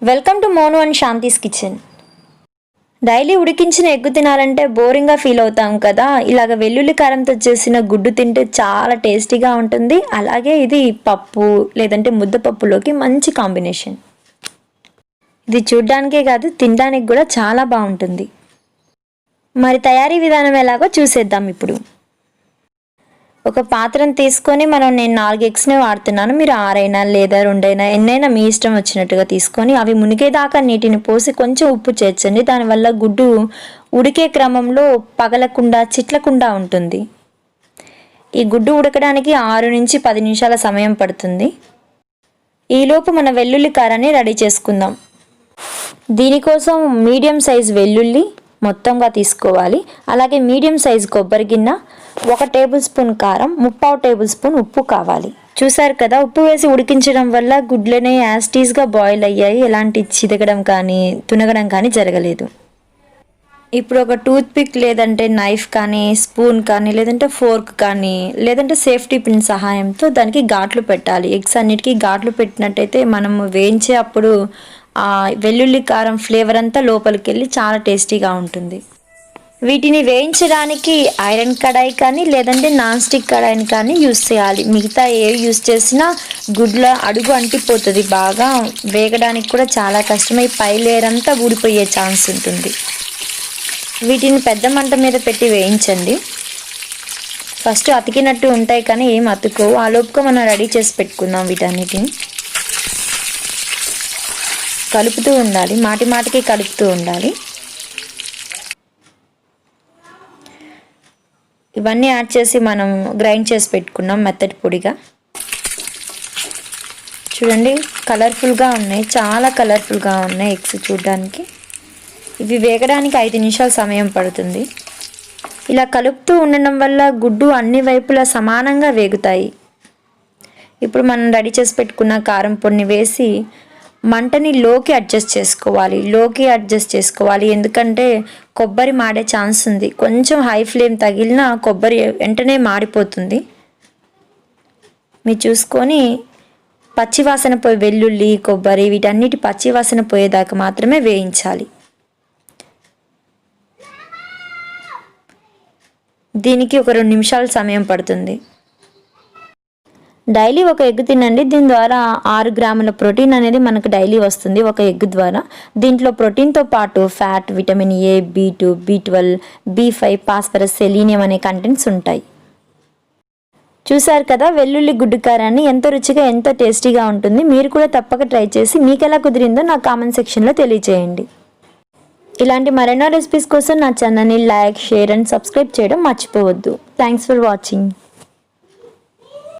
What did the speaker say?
Welcome to Monu and Shanti's kitchen. Daily ఉడికించిన egg తినాలంటే బోరింగ్గా ఫీల్ అవుతాం కదా. ఇలాగ వెల్లుల్లి కారంతో చేసిన గుడ్డు తింటే చాలా టేస్టీగా ఉంటుంది. అలాగే ఇది పప్పు లేదంటే ముద్దపప్పులోకి మంచి కాంబినేషన్. ఇది చూడ్డానికే కాదు తినడానికి కూడా చాలా బాగుంటుంది. మరి తయారీ విధానం ఎలాగో చూసేద్దాం ఇప్పుడు. ఒక పాత్రను తీసుకొని నేను 4 ఎగ్స్నే వాడుతున్నాను. మీరు 6 అయినా లేదా 2 అయినా ఎన్నైనా మీ ఇష్టం వచ్చినట్టుగా తీసుకొని అవి మునిగేదాకా నీటిని పోసి కొంచెం ఉప్పు చేర్చండి. దానివల్ల గుడ్డు ఉడికే క్రమంలో పగలకుండా చిట్లకుండా ఉంటుంది. ఈ గుడ్డు ఉడకడానికి 6 నుంచి 10 నిమిషాల సమయం పడుతుంది. ఈలోపు మన వెల్లుల్లి కారాన్ని రెడీ చేసుకుందాం. దీనికోసం మీడియం సైజ్ వెల్లుల్లి మొత్తంగా తీసుకోవాలి. అలాగే మీడియం సైజ్ కొబ్బరి గిన్నె, 1 టేబుల్ స్పూన్ కారం, 3/4 టేబుల్ స్పూన్ ఉప్పు కావాలి. చూసారు కదా, ఉప్పు వేసి ఉడికించడం వల్ల గుడ్లనే యాస్టీస్గా బాయిల్ అయ్యాయి. ఎలాంటి చిదగడం కానీ తునగడం కానీ జరగలేదు. ఇప్పుడు ఒక టూత్ పిక్ లేదంటే నైఫ్ కానీ స్పూన్ కానీ లేదంటే ఫోర్క్ కానీ లేదంటే సేఫ్టీ పిన్ సహాయంతో దానికి ఘాట్లు పెట్టాలి. ఎగ్స్ అన్నిటికీ ఘాట్లు పెట్టినట్టయితే మనము వేయించే అప్పుడు ఆ వెల్లుల్లి కారం ఫ్లేవర్ అంతా లోపలికి వెళ్ళి చాలా టేస్టీగా ఉంటుంది. వీటిని వేయించడానికి ఐరన్ కడాయి కానీ లేదంటే నాన్ స్టిక్ కడాయిని కానీ యూస్ చేయాలి. మిగతా ఏ యూస్ చేసినా గుడ్ల అడుగు అంటిపోతుంది. బాగా వేగడానికి కూడా చాలా కష్టమై పై లేయర్ అంతా ఊడిపోయే ఛాన్స్ ఉంటుంది. వీటిని పెద్ద మంట మీద పెట్టి వేయించండి. ఫస్ట్ అతికినట్టు ఉంటాయి కానీ ఏం అతుకోవు. ఆ లోపుగా మనం రెడీ చేసి పెట్టుకుందాం. వీటన్నిటిని కలుపుతూ ఉండాలి, మాటికి కలుపుతూ ఉండాలి. ఇవన్నీ యాడ్ చేసి మనం గ్రైండ్ చేసి పెట్టుకున్నాం మెత్తటి పొడిగా. చూడండి, కలర్ఫుల్గా ఉన్నాయి, చాలా కలర్ఫుల్గా ఉన్నాయి ఎగ్స్ చూడడానికి. ఇవి వేగడానికి 5 నిమిషాల సమయం పడుతుంది. ఇలా కలుపుతూ ఉండడం వల్ల గుడ్డు అన్ని వైపులా సమానంగా వేగుతాయి. ఇప్పుడు మనం రెడీ చేసి పెట్టుకున్న కారం పొడిని వేసి మంటని లోకి అడ్జస్ట్ చేసుకోవాలి. ఎందుకంటే కొబ్బరి మాడే ఛాన్స్ ఉంది. కొంచెం హై ఫ్లేమ్ తగిలినా కొబ్బరి వెంటనే మాడిపోతుంది. మీరు చూసుకొని పచ్చివాసన పోయి వెల్లుల్లి కొబ్బరి వీటన్నిటి పచ్చివాసన పోయేదాకా మాత్రమే వేయించాలి. దీనికి ఒక 2 నిమిషాల సమయం పడుతుంది. డైలీ ఒక ఎగ్ తినండి. దీని ద్వారా 6 గ్రాముల ప్రోటీన్ అనేది మనకు డైలీ వస్తుంది ఒక ఎగ్ ద్వారా. దీంట్లో ప్రోటీన్తో పాటు fat, vitamin A, B2, B12, B5, phosphorus, selenium అనే కంటెంట్స్ ఉంటాయి. చూసారు కదా, వెల్లుల్లి గుడ్డు కారాన్ని ఎంతో రుచిగా ఎంతో టేస్టీగా ఉంటుంది. మీరు కూడా తప్పక ట్రై చేసి మీకు ఎలా కుదిరిందో నా కామెంట్ సెక్షన్లో తెలియజేయండి. ఇలాంటి మరెన్నో రెసిపీస్ కోసం నా ఛానల్ని లైక్, షేర్ అండ్ సబ్స్క్రైబ్ చేయడం మర్చిపోవద్దు. Thanks for watching.